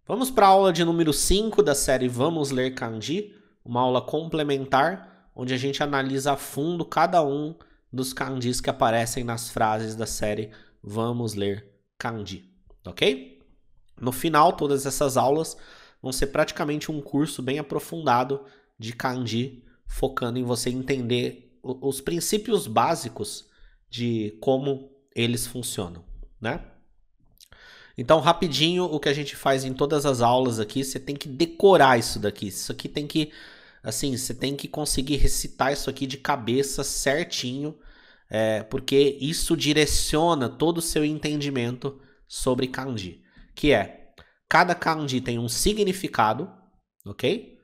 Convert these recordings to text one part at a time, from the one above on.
Vamos para a aula de número 5 da série Vamos Ler Kanji, uma aula complementar, onde a gente analisa a fundo cada um dos kanjis que aparecem nas frases da série Vamos Ler Kanji, ok? No final, todas essas aulas vão ser praticamente um curso bem aprofundado de kanji, focando em você entender os princípios básicos de como eles funcionam, né? Então, rapidinho, o que a gente faz em todas as aulas aqui, você tem que decorar isso daqui. Isso aqui tem que, assim, você tem que conseguir recitar isso aqui de cabeça certinho, porque isso direciona todo o seu entendimento sobre kanji. Que é, cada kanji tem um significado, ok?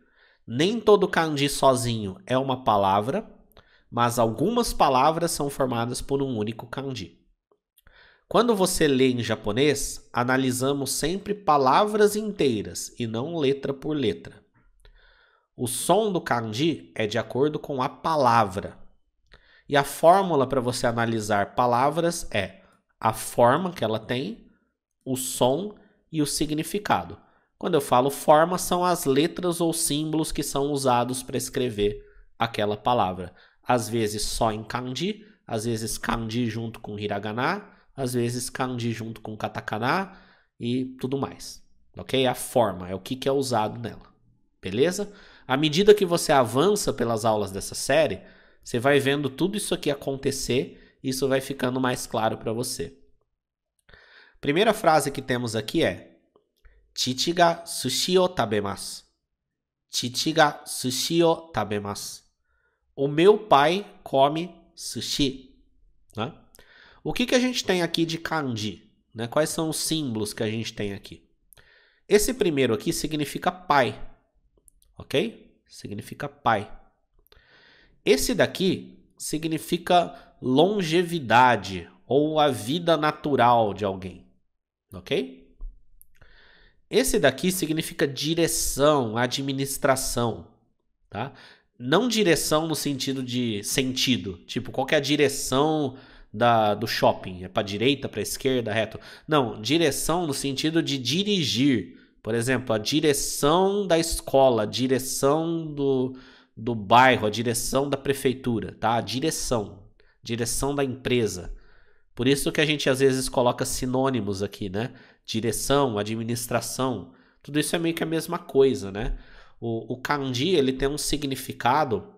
Nem todo kanji sozinho é uma palavra, mas algumas palavras são formadas por um único kanji. Quando você lê em japonês, analisamos sempre palavras inteiras e não letra por letra. O som do kanji é de acordo com a palavra. E a fórmula para você analisar palavras é a forma que ela tem, o som e o significado. Quando eu falo forma, são as letras ou símbolos que são usados para escrever aquela palavra. Às vezes só em kanji, às vezes kanji junto com hiragana, às vezes kanji junto com katakana e tudo mais, ok? A forma é o que é usado nela, beleza? À medida que você avança pelas aulas dessa série, você vai vendo tudo isso aqui acontecer e isso vai ficando mais claro para você. Primeira frase que temos aqui é Chichi ga sushi o tabemasu. Chichi ga sushi o tabemasu. O meu pai come sushi, né? O que a gente tem aqui de kanji? Né? Quais são os símbolos que a gente tem aqui? Esse primeiro aqui significa pai, ok? Significa pai. Esse daqui significa longevidade ou a vida natural de alguém, ok? Esse daqui significa direção, administração, tá? Não direção no sentido de sentido, tipo, qual que é a direção do shopping? É para direita, para esquerda, reto? Não, direção no sentido de dirigir. Por exemplo, a direção da escola, a direção do bairro, a direção da prefeitura, tá? A direção da empresa. Por isso que a gente às vezes coloca sinônimos aqui, né? Direção, administração, tudo isso é meio que a mesma coisa, né? O kanji, ele tem um significado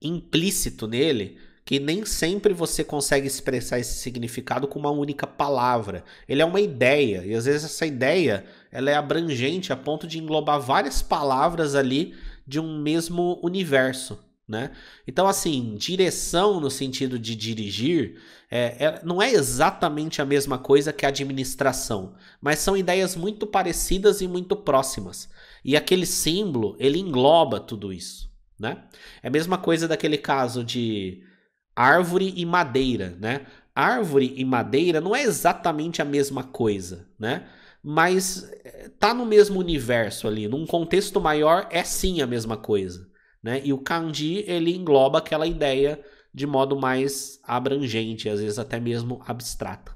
implícito nele, que nem sempre você consegue expressar esse significado com uma única palavra. Ele é uma ideia, e às vezes essa ideia ela é abrangente a ponto de englobar várias palavras ali de um mesmo universo, né? Então, assim, direção no sentido de dirigir não é exatamente a mesma coisa que administração, mas são ideias muito parecidas e muito próximas. E aquele símbolo, ele engloba tudo isso, né? É a mesma coisa daquele caso de árvore e madeira, né? Árvore e madeira não é exatamente a mesma coisa, né? Mas tá no mesmo universo ali, num contexto maior é sim a mesma coisa, né? E o kanji, ele engloba aquela ideia de modo mais abrangente, às vezes até mesmo abstrata.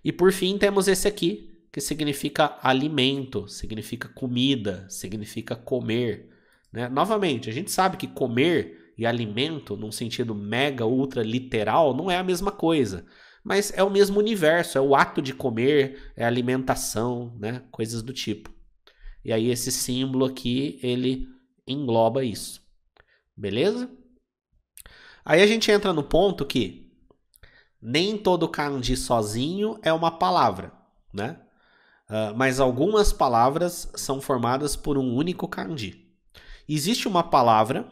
E por fim temos esse aqui, que significa alimento, significa comida, significa comer, né? Novamente, a gente sabe que comer e alimento, num sentido mega, ultra literal, não é a mesma coisa. Mas é o mesmo universo, é o ato de comer, é alimentação, né? Coisas do tipo. E aí esse símbolo aqui, ele engloba isso. Beleza? Aí a gente entra no ponto que nem todo kanji sozinho é uma palavra, né? Mas algumas palavras são formadas por um único kanji. Existe uma palavra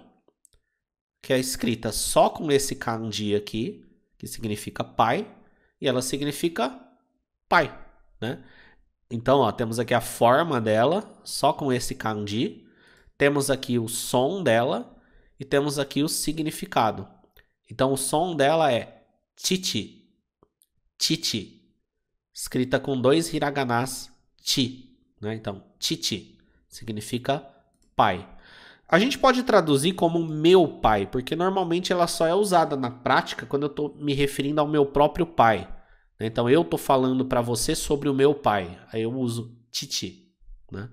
que é escrita só com esse kanji aqui, que significa pai, e ela significa pai, né? Então, ó, temos aqui a forma dela, só com esse kanji, temos aqui o som dela e temos aqui o significado. Então, o som dela é chichi, chichi, escrita com 2 hiraganas, chi, né? Então, chichi significa pai. A gente pode traduzir como meu pai, porque normalmente ela só é usada na prática quando eu estou me referindo ao meu próprio pai. Então, eu tô falando para você sobre o meu pai. Aí eu uso chichi, né?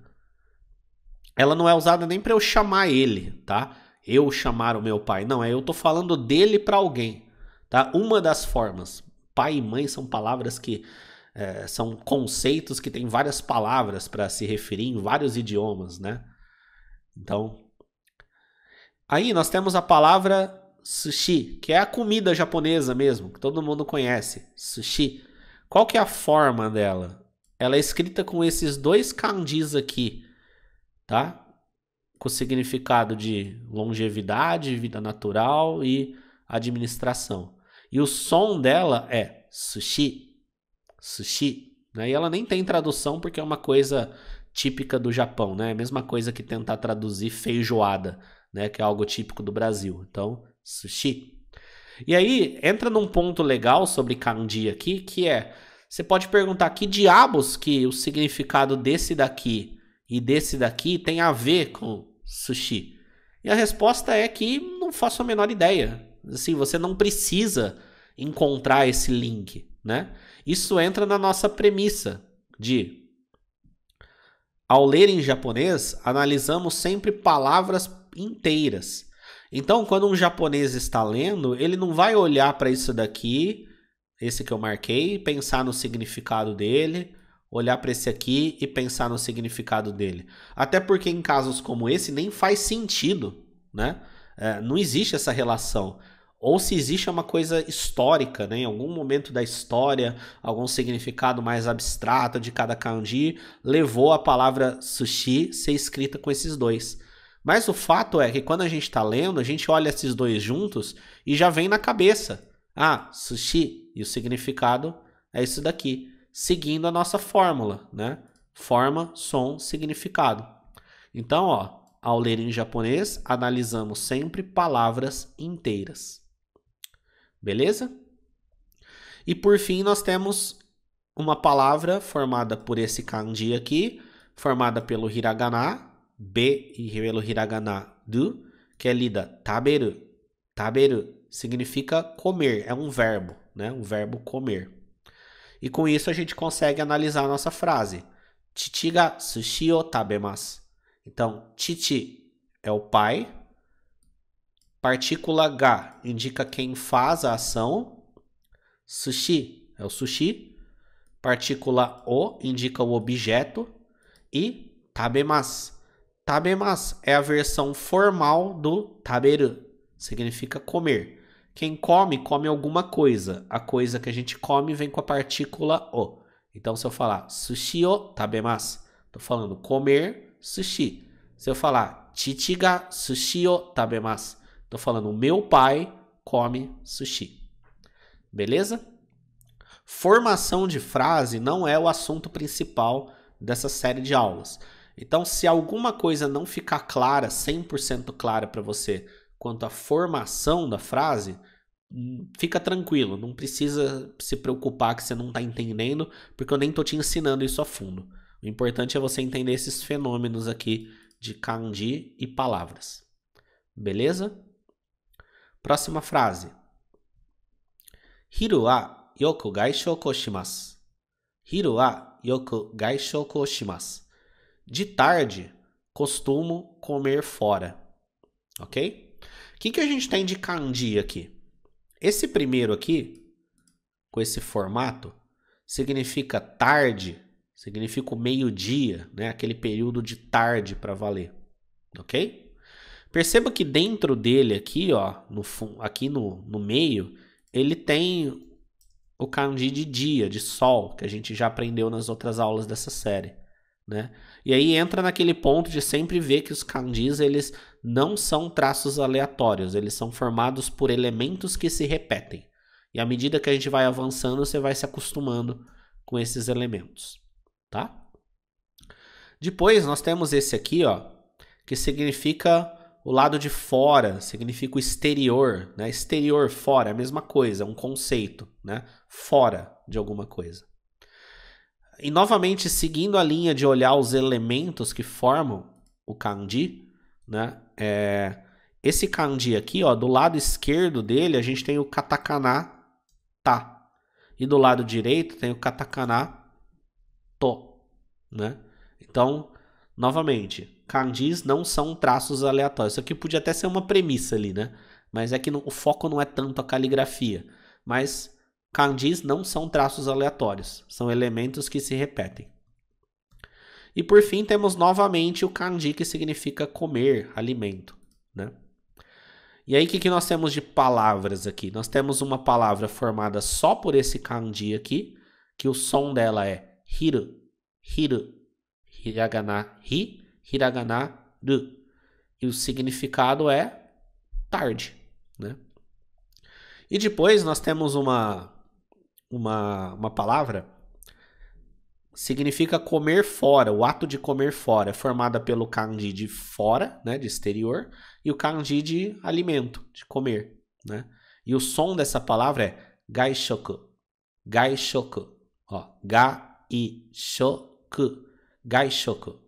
Ela não é usada nem para eu chamar ele, tá? Eu chamar o meu pai. Não, é eu tô falando dele para alguém, tá? Uma das formas. Pai e mãe são palavras que são conceitos que têm várias palavras para se referir em vários idiomas, né? Então, aí nós temos a palavra sushi, que é a comida japonesa mesmo, que todo mundo conhece. Sushi. Qual que é a forma dela? Ela é escrita com esses dois kanjis aqui, tá? Com o significado de longevidade, vida natural e administração. E o som dela é sushi, sushi, né? E ela nem tem tradução porque é uma coisa típica do Japão, né? É a mesma coisa que tentar traduzir feijoada, né? Que é algo típico do Brasil. Então, sushi. E aí, entra num ponto legal sobre kanji aqui, que é, você pode perguntar que diabos que o significado desse daqui e desse daqui tem a ver com sushi. E a resposta é que não faço a menor ideia. Assim, você não precisa encontrar esse link, né? Isso entra na nossa premissa de, ao ler em japonês, analisamos sempre palavras inteiras. Então, quando um japonês está lendo, ele não vai olhar para isso daqui, esse que eu marquei, pensar no significado dele, olhar para esse aqui e pensar no significado dele. Até porque em casos como esse nem faz sentido, né? Não existe essa relação. Ou se existe uma coisa histórica, né? Em algum momento da história, algum significado mais abstrato de cada kanji levou a palavra sushi ser escrita com esses dois. Mas o fato é que quando a gente está lendo, a gente olha esses dois juntos e já vem na cabeça. Ah, sushi, e o significado é isso daqui, seguindo a nossa fórmula, né? Forma, som, significado. Então, ó, ao ler em japonês, analisamos sempre palavras inteiras. Beleza? E por fim, nós temos uma palavra formada por esse kanji aqui, formada pelo hiragana, B e pelo hiragana du, que é lida taberu. Taberu significa comer, é um verbo, né? Um verbo comer. E com isso a gente consegue analisar a nossa frase. Chichi ga sushi o tabemasu. Então, chichi é o pai. Partícula ga indica quem faz a ação. Sushi é o sushi. Partícula o indica o objeto. E tabemasu. Tabemasu é a versão formal do taberu. Significa comer. Quem come, come alguma coisa. A coisa que a gente come vem com a partícula o. Então, se eu falar sushi o tabemasu, estou falando comer sushi. Se eu falar chichi ga sushi o tabemasu, estou falando meu pai come sushi. Beleza? Formação de frase não é o assunto principal dessa série de aulas. Então, se alguma coisa não ficar clara, 100% clara para você, quanto à formação da frase, fica tranquilo, não precisa se preocupar que você não está entendendo, porque eu nem estou te ensinando isso a fundo. O importante é você entender esses fenômenos aqui de kanji e palavras. Beleza? Próxima frase. Hiru wa yoku gaishoukou shimasu. Hiru wa yoku gaishoukou shimasu. De tarde, costumo comer fora. Ok? O que a gente tem de kanji aqui? Esse primeiro aqui, com esse formato, significa tarde, significa o meio-dia, né? Aquele período de tarde para valer. Ok? Perceba que dentro dele aqui, ó, aqui no meio, ele tem o kanji de dia, de sol, que a gente já aprendeu nas outras aulas dessa série. Né? E aí entra naquele ponto de sempre ver que os kanjis eles não são traços aleatórios, eles são formados por elementos que se repetem. E à medida que a gente vai avançando, você vai se acostumando com esses elementos, tá? Depois nós temos esse aqui, ó, que significa o lado de fora, significa o exterior, né? Exterior, fora, é a mesma coisa, é um conceito, né? Fora de alguma coisa. E novamente, seguindo a linha de olhar os elementos que formam o kanji, né? Esse kanji aqui, ó, do lado esquerdo dele, a gente tem o katakana ta. e do lado direito tem o katakana to, né? Então, novamente, kanjis não são traços aleatórios. Isso aqui podia até ser uma premissa ali, né? Mas é que o foco não é tanto a caligrafia. Mas kanjis não são traços aleatórios. São elementos que se repetem. E por fim, temos novamente o kanji que significa comer, alimento, né? E aí, o que nós temos de palavras aqui? Nós temos uma palavra formada só por esse kanji aqui, que o som dela é hiru, hiru, hiragana hi, hiragana ru. E o significado é tarde, né? E depois nós temos uma palavra, significa comer fora, o ato de comer fora, é formada pelo kanji de fora, né, de exterior, e o kanji de alimento, de comer, né? E o som dessa palavra é gaishoku, gaishoku, ó, gaishoku, gaishoku,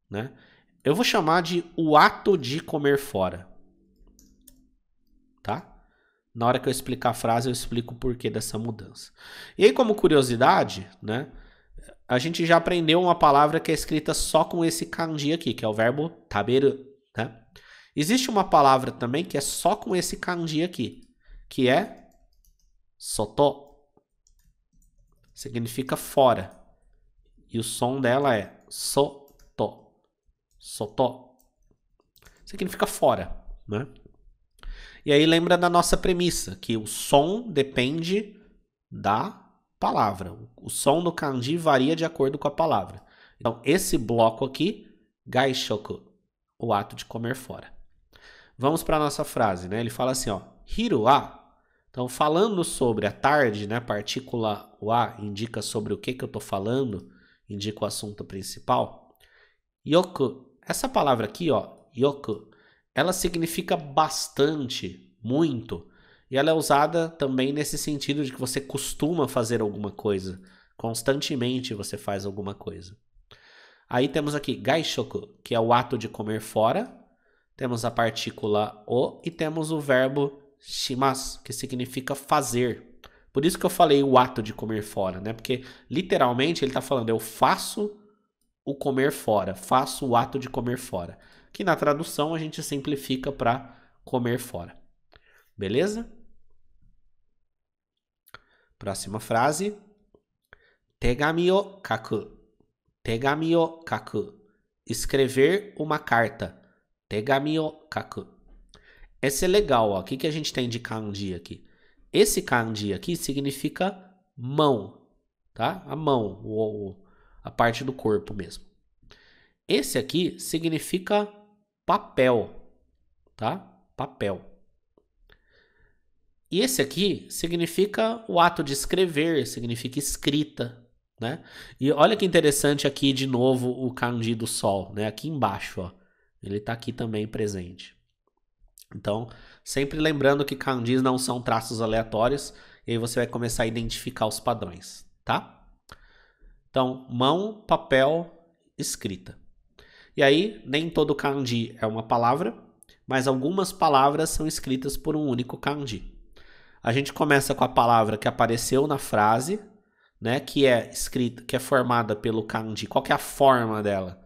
né? Eu vou chamar de o ato de comer fora, tá? Na hora que eu explicar a frase, eu explico o porquê dessa mudança. E aí, como curiosidade, né, a gente já aprendeu uma palavra que é escrita só com esse kanji aqui, que é o verbo taberu, né? Existe uma palavra também que é só com esse kanji aqui, que é soto. Significa fora. E o som dela é soto. Soto. Significa fora, né? E aí lembra da nossa premissa, que o som depende da palavra. O som do kanji varia de acordo com a palavra. Então, esse bloco aqui, gaishoku, o ato de comer fora. Vamos para a nossa frase, né? Ele fala assim, ó, hiru wa. Então, falando sobre a tarde, né? A partícula wa indica sobre o que eu estou falando, indica o assunto principal. Yoku, essa palavra aqui, ó, yoku, ela significa bastante, muito. E ela é usada também nesse sentido de que você costuma fazer alguma coisa. Constantemente você faz alguma coisa. Aí temos aqui gaishoku, que é o ato de comer fora. Temos a partícula o e temos o verbo shimasu, que significa fazer. Por isso que eu falei o ato de comer fora, né? Porque literalmente ele está falando, eu faço o comer fora, faço o ato de comer fora. Que na tradução a gente simplifica para comer fora. Beleza? Próxima frase. Tegami o kaku. Tegami o kaku. Escrever uma carta. Tegami o kaku. Esse é legal, ó. O que a gente tem de kanji aqui? Esse kanji aqui significa mão, tá? A mão, a parte do corpo mesmo. Esse aqui significa papel, tá? Papel. E esse aqui significa o ato de escrever, significa escrita, né? E olha que interessante aqui de novo o kanji do sol, né? Aqui embaixo, ó. Ele tá aqui também presente. Então, sempre lembrando que kanjis não são traços aleatórios, e aí você vai começar a identificar os padrões, tá? Então, mão, papel, escrita. E aí, nem todo kanji é uma palavra, mas algumas palavras são escritas por um único kanji. A gente começa com a palavra que apareceu na frase, né, que é escrita, que é formada pelo kanji. Qual que é a forma dela?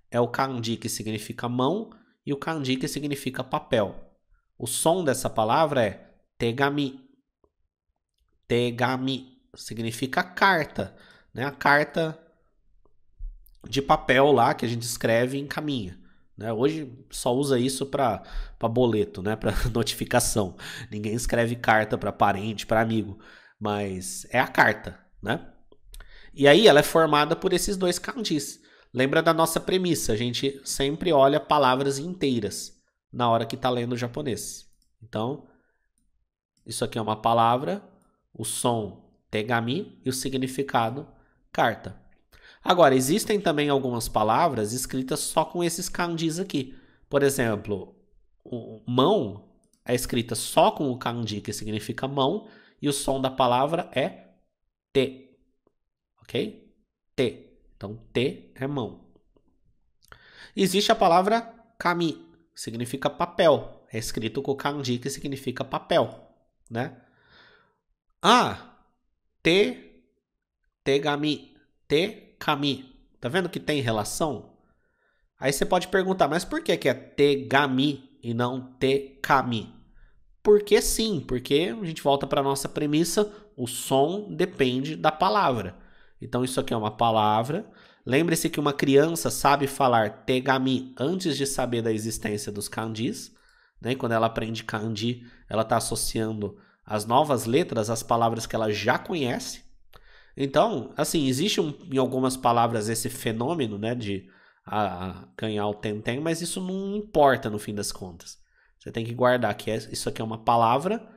É o kanji que significa mão e o kanji que significa papel. O som dessa palavra é tegami. Tegami significa carta, né? A carta de papel lá que a gente escreve e encaminha. Né? Hoje só usa isso para boleto, né? Para notificação. Ninguém escreve carta para parente, para amigo, mas é a carta, né? E aí ela é formada por esses dois kanjis. Lembra da nossa premissa, a gente sempre olha palavras inteiras na hora que está lendo japonês. Então, isso aqui é uma palavra, o som tegami e o significado carta. Agora, existem também algumas palavras escritas só com esses kanjis aqui. Por exemplo, mão é escrita só com o kanji que significa mão e o som da palavra é te. Ok? Te. Então, te é mão. Existe a palavra kami, que significa papel. É escrito com o kanji que significa papel, né? Ah, tegami, kami. Tá vendo que tem relação? Aí você pode perguntar, mas por que é tegami e não tekami? Porque sim, porque a gente volta para a nossa premissa, o som depende da palavra. Então isso aqui é uma palavra. Lembre-se que uma criança sabe falar tegami antes de saber da existência dos kanjis. Né? E quando ela aprende kanji, ela está associando as novas letras às palavras que ela já conhece. Então, assim, existe em algumas palavras esse fenômeno, né, de ganhar o tem, mas isso não importa no fim das contas. Você tem que guardar que isso aqui é uma palavra,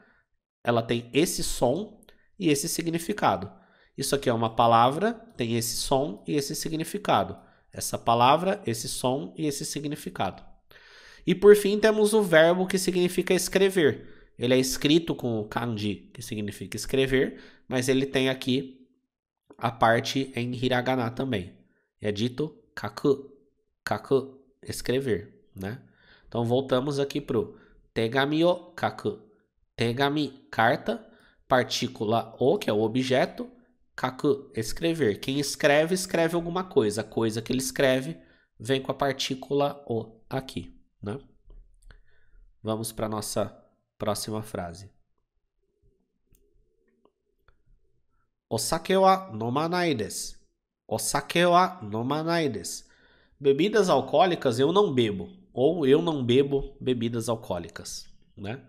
ela tem esse som e esse significado. Isso aqui é uma palavra, tem esse som e esse significado. Essa palavra, esse som e esse significado. E por fim temos o verbo que significa escrever. Ele é escrito com o kanji, que significa escrever, mas ele tem aqui a parte em hiragana também. É dito kaku, kaku, escrever, né? Então voltamos aqui pro tegami o kaku. Tegami, carta, partícula o, que é o objeto, kaku, escrever. Quem escreve, escreve alguma coisa. A coisa que ele escreve vem com a partícula o aqui, né? Vamos para a nossa próxima frase. Osake wa nomanai desu. Osake wa nomanai desu. Bebidas alcoólicas eu não bebo. Ou eu não bebo bebidas alcoólicas, né?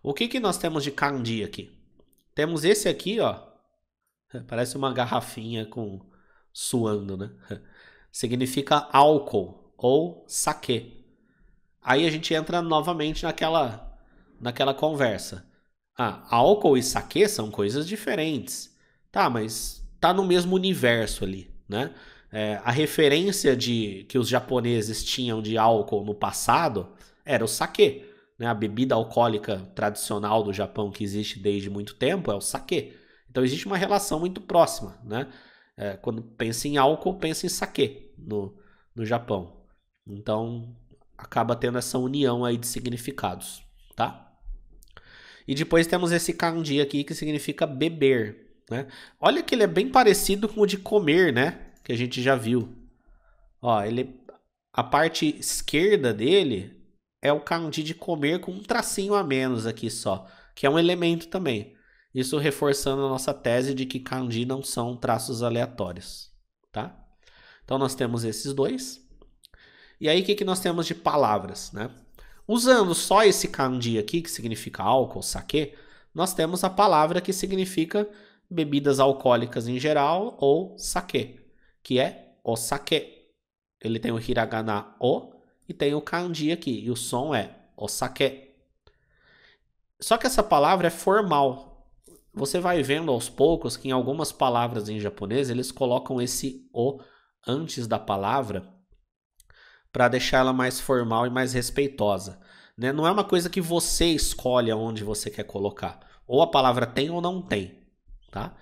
O que nós temos de kanji aqui? Temos esse aqui, ó. Parece uma garrafinha suando, né? Significa álcool ou sake. Aí a gente entra novamente naquela conversa. Álcool e sake são coisas diferentes. Tá, mas tá no mesmo universo ali, né? A referência que os japoneses tinham de álcool no passado era o sake, né? A bebida alcoólica tradicional do Japão que existe desde muito tempo é o sake. Então existe uma relação muito próxima, né? Quando pensa em álcool, pensa em sake no Japão. Então acaba tendo essa união aí de significados, tá? E depois temos esse kanji aqui que significa beber, né? Olha que ele é bem parecido com o de comer, né? Que a gente já viu. Ó, a parte esquerda dele é o kanji de comer com um tracinho a menos aqui só, que é um elemento também. Isso reforçando a nossa tese de que kanji não são traços aleatórios, tá? Então nós temos esses dois. E aí o que nós temos de palavras, né? Usando só esse kanji aqui, que significa álcool, sake, nós temos a palavra que significa bebidas alcoólicas em geral ou sake, que é osake. Ele tem o hiragana o e tem o kanji aqui, e o som é osake. Só que essa palavra é formal. Você vai vendo aos poucos que em algumas palavras em japonês eles colocam esse o antes da palavra para deixar ela mais formal e mais respeitosa, né? Não é uma coisa que você escolhe aonde você quer colocar. Ou a palavra tem ou não tem, tá?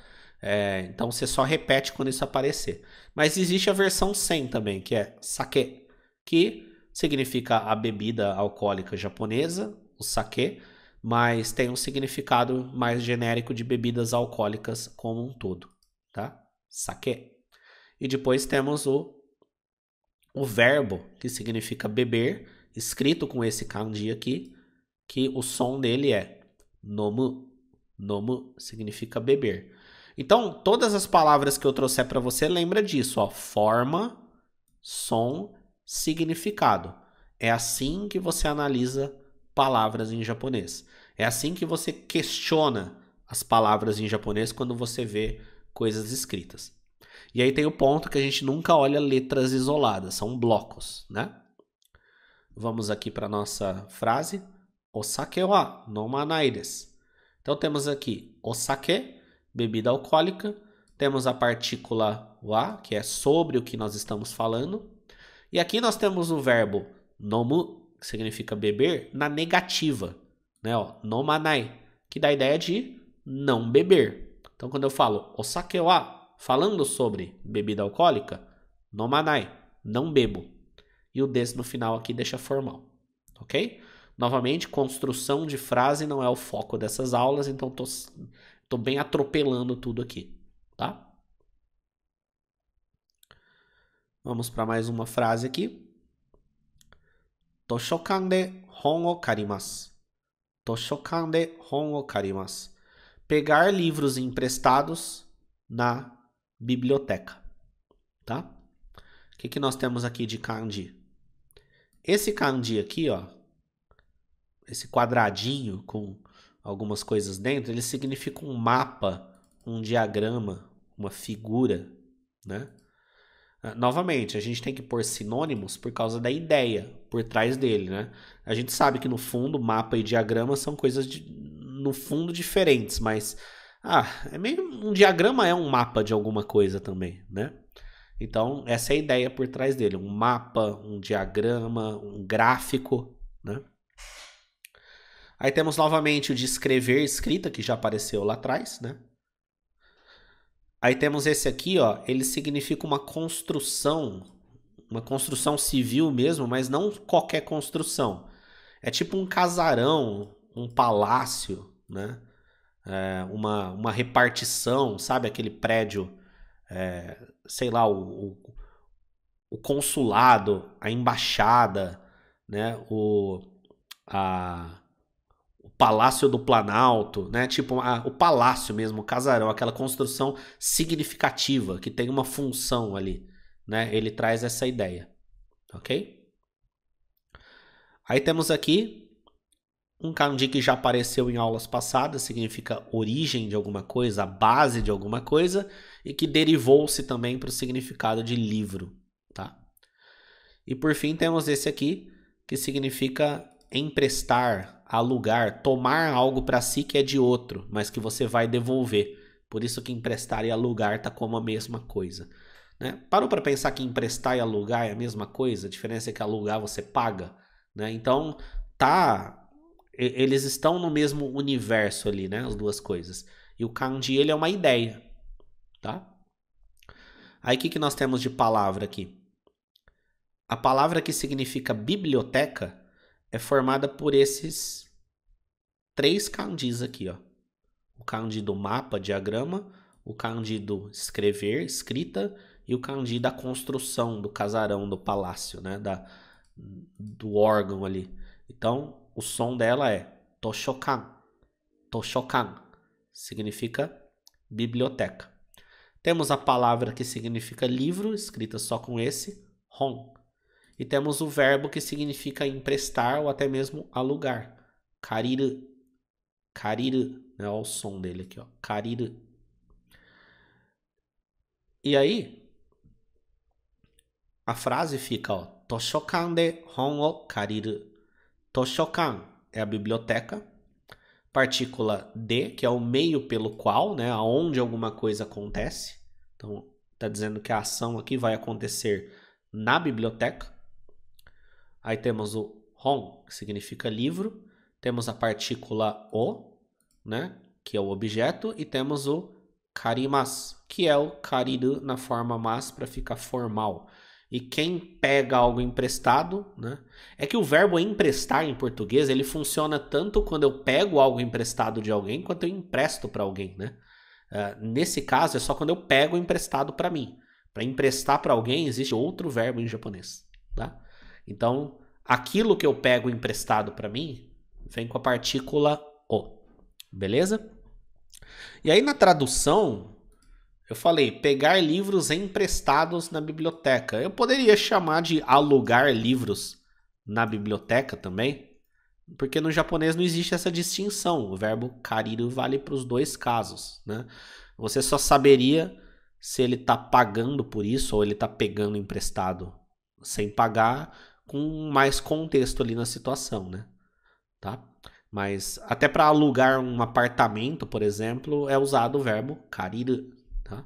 Então você só repete quando isso aparecer. Mas existe a versão sem também, que é sake, que significa a bebida alcoólica japonesa, o sake, mas tem um significado mais genérico de bebidas alcoólicas como um todo, tá? Sake. E depois temos o verbo, que significa beber, escrito com esse kanji aqui, que o som dele é nomu. Nomu significa beber. Então, todas as palavras que eu trouxer para você, lembra disso, ó, forma, som, significado. É assim que você analisa palavras em japonês. É assim que você questiona as palavras em japonês quando você vê coisas escritas. E aí tem o ponto que a gente nunca olha letras isoladas, são blocos, né? Vamos aqui para a nossa frase. Osake wa nomanai desu. Então temos aqui osake, bebida alcoólica. Temos a partícula wa, que é sobre o que nós estamos falando. E aqui nós temos o verbo nomu, que significa beber, na negativa, né? Ó, nomanai, que dá a ideia de não beber. Então quando eu falo osake wa, falando sobre bebida alcoólica, nomanai, não bebo. E o des no final aqui deixa formal, ok? Novamente, construção de frase não é o foco dessas aulas, então tô bem atropelando tudo aqui. tá? Vamos para mais uma frase aqui. Toshokan de hon o karimasu. Toshokan de hon o karimasu. Pegar livros emprestados na biblioteca, tá? O que nós temos aqui de kanji? Esse kanji aqui, ó, esse quadradinho com algumas coisas dentro, ele significa um mapa, um diagrama, uma figura, né? Novamente, a gente tem que pôr sinônimos por causa da ideia por trás dele, né? A gente sabe que no fundo mapa e diagrama são coisas no fundo diferentes, mas é meio um diagrama é um mapa de alguma coisa também, né? Então, essa é a ideia por trás dele, um mapa, um diagrama, um gráfico, né? Aí temos novamente o de escrever, escrita, que já apareceu lá atrás, né? Aí temos esse aqui, ó, ele significa uma construção civil mesmo, mas não qualquer construção. É tipo um casarão, um palácio, né? Uma repartição, sabe? Aquele prédio, sei lá, o consulado, a embaixada, né? O Palácio do Planalto, né? Tipo o palácio mesmo, o casarão, aquela construção significativa que tem uma função ali, né? Ele traz essa ideia, ok? Aí temos aqui um kanji que já apareceu em aulas passadas, significa origem de alguma coisa, a base de alguma coisa, e que derivou-se também para o significado de livro, tá? E por fim temos esse aqui, que significa emprestar, alugar, tomar algo para si que é de outro, mas que você vai devolver. Por isso que emprestar e alugar tá como a mesma coisa, né? Parou para pensar que emprestar e alugar é a mesma coisa? A diferença é que alugar você paga, né? Então, eles estão no mesmo universo ali, né? As duas coisas. E o kanji, ele é uma ideia, tá? Aí o que nós temos de palavra aqui? A palavra que significa biblioteca é formada por esses 3 kanjis aqui, ó. O kanji do mapa, diagrama, o kanji do escrever, escrita, e o kanji da construção, do casarão, do palácio, né? Do órgão ali. Então, o som dela é toshokan. Toshokan significa biblioteca. Temos a palavra que significa livro, escrita só com esse, hon. E temos o verbo que significa emprestar ou até mesmo alugar. Kariru. Kariru. Olha o som dele aqui, ó. Kariru. E aí, a frase fica, ó. Toshokan de hon o kariru. Toshokan é a biblioteca. Partícula de, que é o meio pelo qual, né? Aonde alguma coisa acontece. Então, está dizendo que a ação aqui vai acontecer na biblioteca. Aí temos o hon, que significa livro. Temos a partícula o, né, que é o objeto. E temos o karimasu, que é o kariru na forma mas para ficar formal. E quem pega algo emprestado, né? É que o verbo emprestar em português, ele funciona tanto quando eu pego algo emprestado de alguém, quanto eu empresto para alguém, né? Nesse caso, é só quando eu pego emprestado para mim. Para emprestar para alguém, existe outro verbo em japonês, tá? Então, aquilo que eu pego emprestado para mim vem com a partícula o, beleza? E aí na tradução, eu falei pegar livros emprestados na biblioteca. Eu poderia chamar de alugar livros na biblioteca também, porque no japonês não existe essa distinção. O verbo kariru vale para os dois casos, né? Você só saberia se ele está pagando por isso ou ele está pegando emprestado sem pagar, com mais contexto ali na situação, né? Tá? Mas até para alugar um apartamento, por exemplo, é usado o verbo kariru, tá?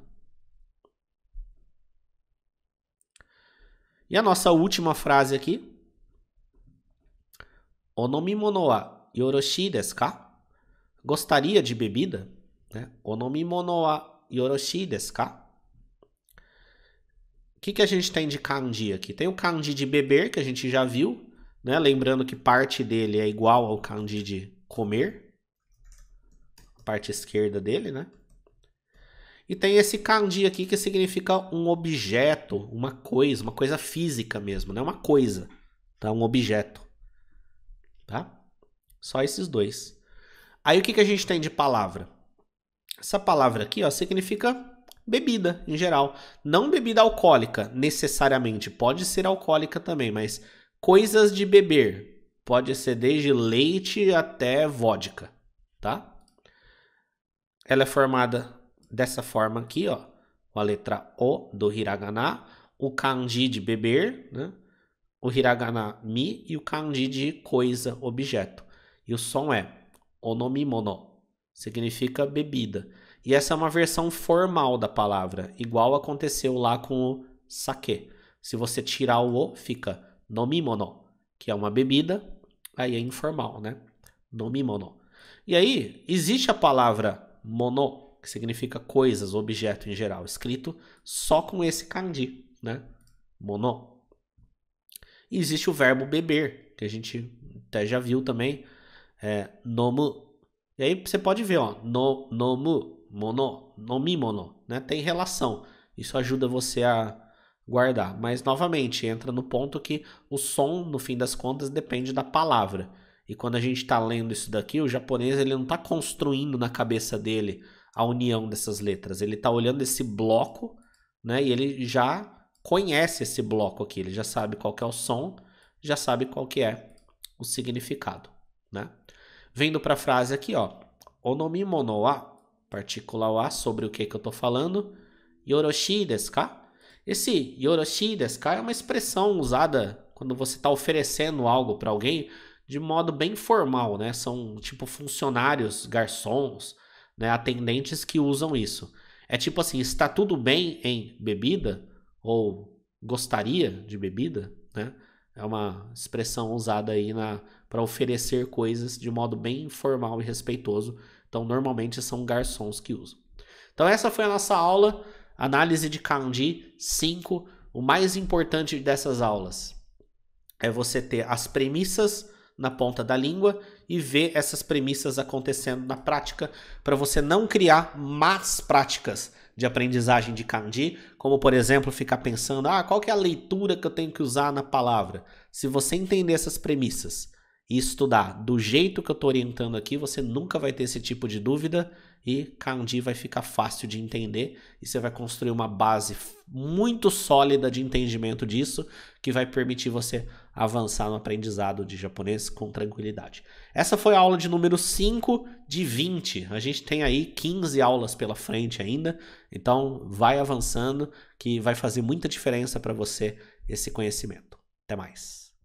E a nossa última frase aqui. Onomimono wa yoroshii desu ka? Gostaria de bebida? Né? Onomimono wa yoroshii desu ka? O que a gente tem de kanji aqui? Tem o kanji de beber, que a gente já viu, né? Lembrando que parte dele é igual ao kanji de comer. A parte esquerda dele, né? E tem esse kanji aqui que significa um objeto, uma coisa física mesmo, não é uma coisa, tá? Um objeto, tá? Só esses dois. Aí o que a gente tem de palavra? Essa palavra aqui, ó, significa bebida em geral. Não bebida alcoólica, necessariamente. Pode ser alcoólica também, mas coisas de beber. Pode ser desde leite até vodka, tá? Ela é formada dessa forma aqui, ó. Com a letra O do hiragana, o kanji de beber, né? O hiragana mi e o kanji de coisa, objeto. E o som é onomimono, significa bebida. E essa é uma versão formal da palavra, igual aconteceu lá com o sake. Se você tirar o o, fica nomimono, que é uma bebida, aí é informal, né? Nomimono. E aí, existe a palavra mono, que significa coisas, objeto em geral, escrito só com esse kanji, né? Mono. E existe o verbo beber, que a gente até já viu também, nomu. E aí você pode ver, ó, nomu, mono, nomimono, né? Tem relação. Isso ajuda você a guardar. Mas, novamente, entra no ponto que o som, no fim das contas, depende da palavra. E quando a gente está lendo isso daqui, o japonês ele não está construindo na cabeça dele a união dessas letras. Ele está olhando esse bloco, né? E ele já conhece esse bloco aqui. Ele já sabe qual que é o som, já sabe qual que é o significado, né? Vendo para a frase aqui, ó. Onomimono wa, partícula wa, sobre o que eu estou falando. Yoroshii desu ka? Esse yoroshii desu ka é uma expressão usada quando você está oferecendo algo para alguém de modo bem formal, né? São tipo funcionários, garçons, né? Atendentes que usam isso. É tipo assim, está tudo bem em bebida? Ou gostaria de bebida, né? É uma expressão usada aí para oferecer coisas de modo bem formal e respeitoso. Então, normalmente são garçons que usam. Então, essa foi a nossa aula, análise de kanji 5. O mais importante dessas aulas é você ter as premissas na ponta da língua e ver essas premissas acontecendo na prática para você não criar más práticas de aprendizagem de kanji, como por exemplo ficar pensando, qual que é a leitura que eu tenho que usar na palavra? Se você entender essas premissas e estudar do jeito que eu estou orientando aqui, você nunca vai ter esse tipo de dúvida e kanji vai ficar fácil de entender e você vai construir uma base muito sólida de entendimento disso que vai permitir você avançar no aprendizado de japonês com tranquilidade. Essa foi a aula de número 5 de 20. A gente tem aí 15 aulas pela frente ainda, então vai avançando que vai fazer muita diferença para você esse conhecimento. Até mais.